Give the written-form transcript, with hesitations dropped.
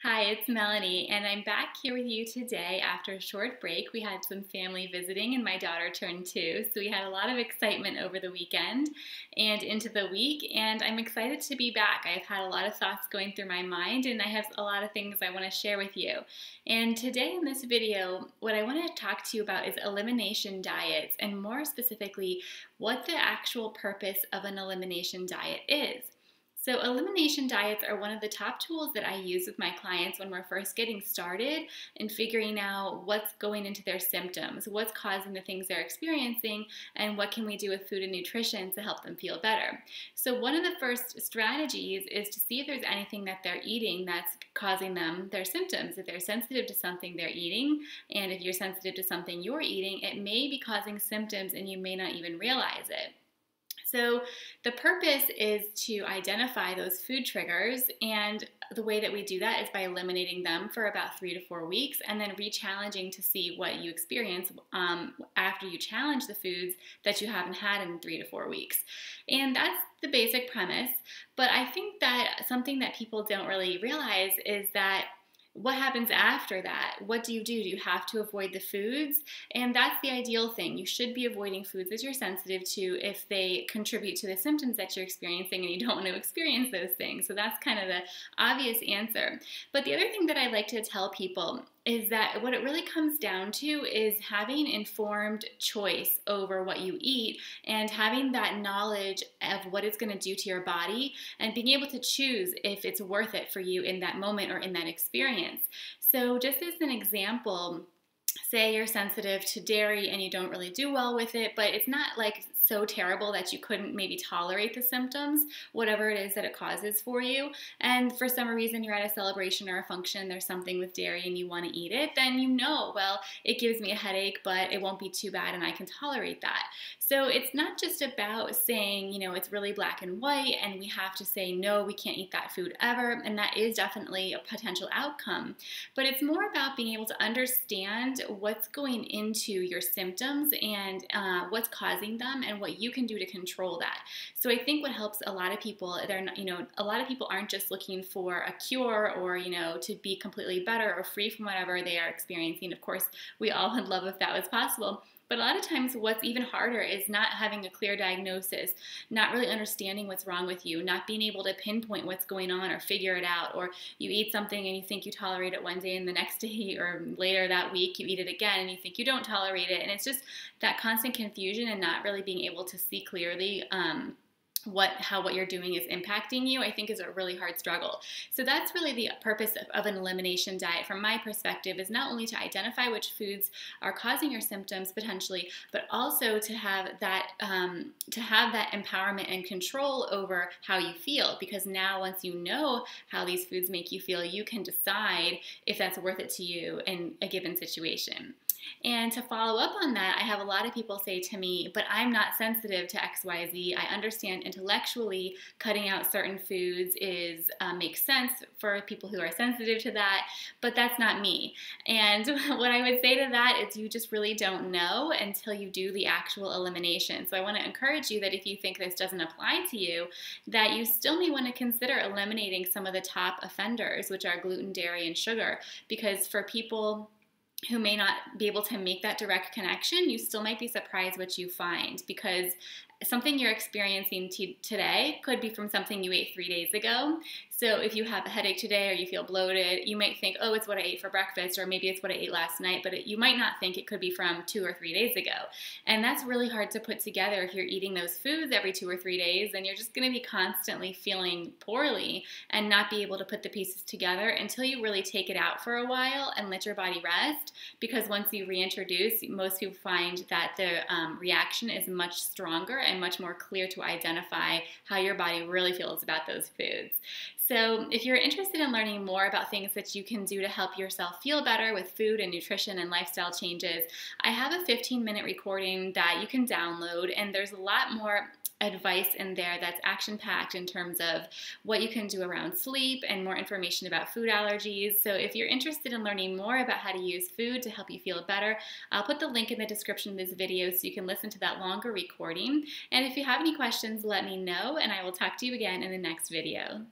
Hi, it's Melanie, and I'm back here with you today after a short break. We had some family visiting, and my daughter turned 2, so we had a lot of excitement over the weekend and into the week, and I'm excited to be back. I've had a lot of thoughts going through my mind, and I have a lot of things I want to share with you. And today in this video, what I want to talk to you about is elimination diets, and more specifically, what the actual purpose of an elimination diet is. So elimination diets are one of the top tools that I use with my clients when we're first getting started and figuring out what's going into their symptoms, what's causing the things they're experiencing, and what can we do with food and nutrition to help them feel better. So one of the first strategies is to see if there's anything that they're eating that's causing them their symptoms. If they're sensitive to something they're eating, and if you're sensitive to something you're eating, it may be causing symptoms and you may not even realize it. So the purpose is to identify those food triggers, and the way that we do that is by eliminating them for about 3 to 4 weeks and then re-challenging to see what you experience after you challenge the foods that you haven't had in 3 to 4 weeks. And that's the basic premise, but I think that something that people don't really realize is that what happens after that? What do? Do you have to avoid the foods? And that's the ideal thing. You should be avoiding foods that you're sensitive to if they contribute to the symptoms that you're experiencing and you don't want to experience those things. So that's kind of the obvious answer. But the other thing that I like to tell people is that what it really comes down to is having informed choice over what you eat and having that knowledge of what it's going to do to your body and being able to choose if it's worth it for you in that moment or in that experience. So just as an example, say you're sensitive to dairy and you don't really do well with it, but it's not like so terrible that you couldn't maybe tolerate the symptoms, whatever it is that it causes for you, and for some reason you're at a celebration or a function, there's something with dairy and you want to eat it, then you know, well, it gives me a headache, but it won't be too bad and I can tolerate that. So it's not just about saying, it's really black and white and we have to say, no, we can't eat that food ever, and that is definitely a potential outcome. But it's more about being able to understand what's going into your symptoms and what's causing them and what you can do to control that. So I think what helps a lot of people, a lot of people aren't just looking for a cure or, to be completely better or free from whatever they are experiencing. Of course, we all would love if that was possible. But a lot of times what's even harder is not having a clear diagnosis, not really understanding what's wrong with you, not being able to pinpoint what's going on or figure it out, or you eat something and you think you tolerate it one day and the next day or later that week you eat it again and you think you don't tolerate it. And it's just that constant confusion and not really being able to see clearly how what you're doing is impacting you, I think is a really hard struggle. So that's really the purpose of an elimination diet from my perspective, is not only to identify which foods are causing your symptoms potentially, but also to have that empowerment and control over how you feel, because now once you know how these foods make you feel, you can decide if that's worth it to you in a given situation. And to follow up on that, I have a lot of people say to me, but I'm not sensitive to XYZ. I understand intellectually cutting out certain foods makes sense for people who are sensitive to that, but that's not me. And what I would say to that is you just really don't know until you do the actual elimination. So I want to encourage you that if you think this doesn't apply to you, that you still may want to consider eliminating some of the top offenders, which are gluten, dairy, and sugar, because for people who may not be able to make that direct connection, you still might be surprised what you find, because something you're experiencing today could be from something you ate 3 days ago. So if you have a headache today or you feel bloated, you might think, oh, it's what I ate for breakfast, or maybe it's what I ate last night, but you might not think it could be from 2 or 3 days ago. And that's really hard to put together. If you're eating those foods every 2 or 3 days, then you're just going to be constantly feeling poorly and not be able to put the pieces together until you really take it out for a while and let your body rest, because once you reintroduce, most people find that the reaction is much stronger and much more clear to identify how your body really feels about those foods. So if you're interested in learning more about things that you can do to help yourself feel better with food and nutrition and lifestyle changes, I have a 15-minute recording that you can download, and there's a lot more advice in there that's action-packed in terms of what you can do around sleep and more information about food allergies. So if you're interested in learning more about how to use food to help you feel better, I'll put the link in the description of this video so you can listen to that longer recording. And if you have any questions, let me know, and I will talk to you again in the next video.